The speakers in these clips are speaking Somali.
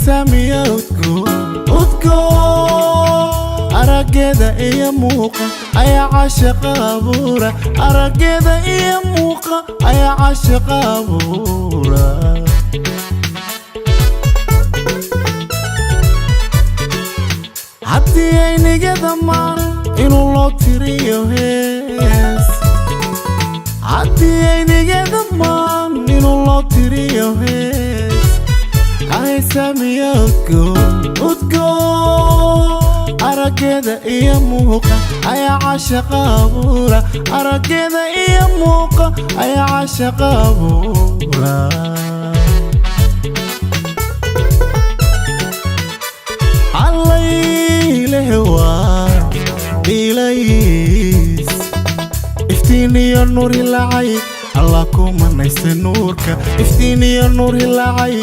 Samiya Udgoon arageda iyo muuqa ayaa caashiqa abuura arageda iyo muuqa ayaa caashiqa abuura haddii ay niga dhammaan inuu loo tiriyo hees haddii ay niga dhammaan inuu loo tiriyo hees Samiya Udgoon arageda iyo muuqa ayaa caashiqa abuura arageda iyo muuqa ayaa caashiqa abuura allaylehe waa ilays iftiin iyo nuur hilacay Allah ku manaystay nuurka iftiin iyo nuur hilacay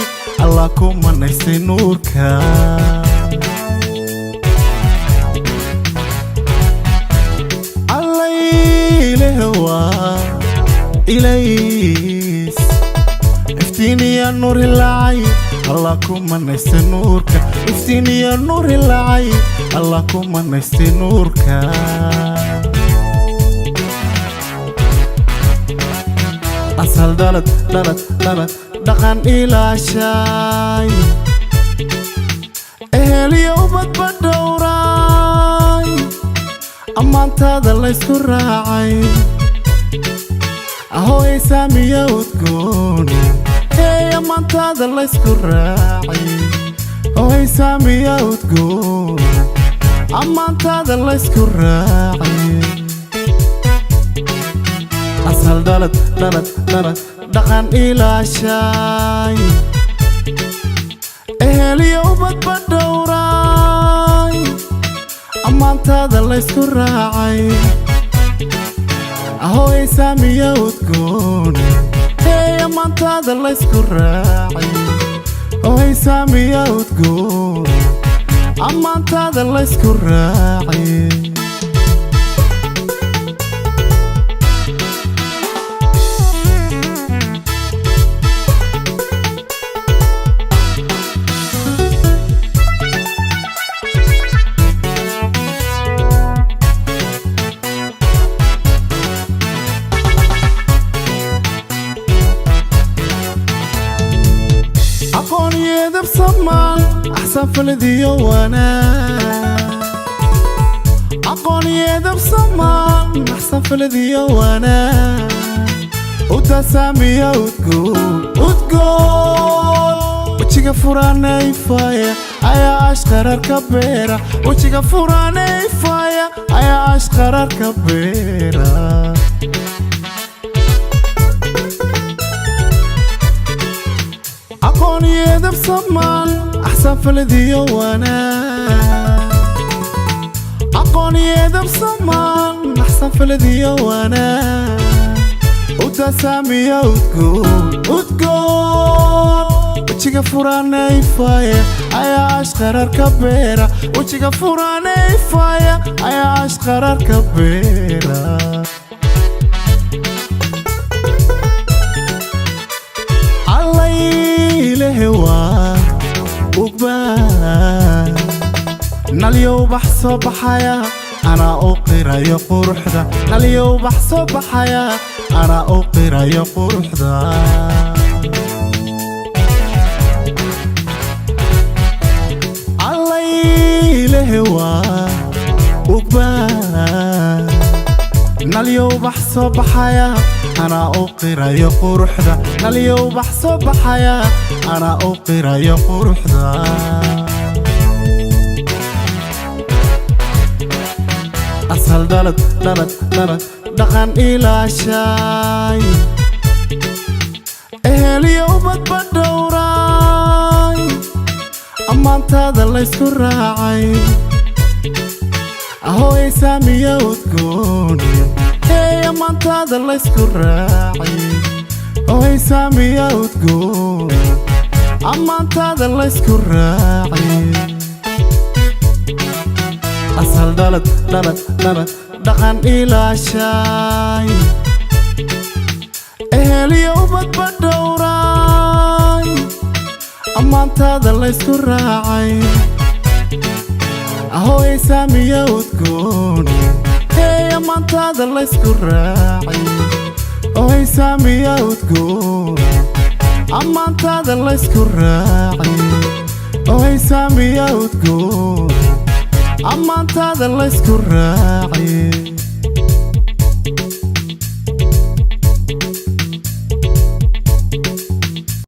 Allah ku manaystay nuurka allaylehe waa ilays iftiin iyo nuur hilacay Allah ku manaystay nuurka iftiin iyo nuur hilacay Allah ku manaystay nuurka asal dalad dhaqan ilaashay eheliyo badbadhowray ammaantaada laysku raacay ahoy Samiya Udgoon hey ammaantaada laysku raacay ahoy Samiya Udgoon ammaantaada laysku raacay asal dalad dhaqan ilaashay eheliyo badbadhowray ammaantaada laysku raacay ahoy Samiya Udgoon hey ammaantaada laysku raacay ahoy Samiya Udgoon ammaantaada laysku raacay أحسن فلديو وانا أقوني يدب صمان أحسن فلديو وانا ودا Samiya Udgoon وجهك فراني فايا أيا أشقر الكبيرة وجهك فراني فايا أيا أشقر الكبيرة أقوني يدب صمان أحسن فلديو وانا أقوني يدب صمان أحسن فلديو وانا ودا Samiya Udgoon وجهك فراني فايا أيا أشقر الكبيرة وجهك فراني فايا أيا أشقر الكبيرة allaylehe waa GOBAD nalyow baxsoo baxaya anaa u qirayo quruxda nalyow baxsoo baxaya anaa u qirayo quruxda allaylehe waa GOBAD nalyow baxsoo baxaya أنا أقرأ يا قرحدا ناليو بحصو بحياة أنا أقرأ يا قرحدا asal dalad dhaqan ilaashay eheliyo ubad badhowray ammaantaada laysku raacay ahoy Samiya Udgoon hey ammaantaada laysku raacay ahoy Samiya Udgoon ammaantaada laysku raacay asal dalad dhaqan ilaashay eheliyo ubad badhowray ammaantaada laysku raacay ahoy Samiya Udgoon hey ammaantaada laysku raacay ahoy Samiya Udgoon ammaantaada laysku raacay ahoy Samiya Udgoon ammaantaada laysku raacay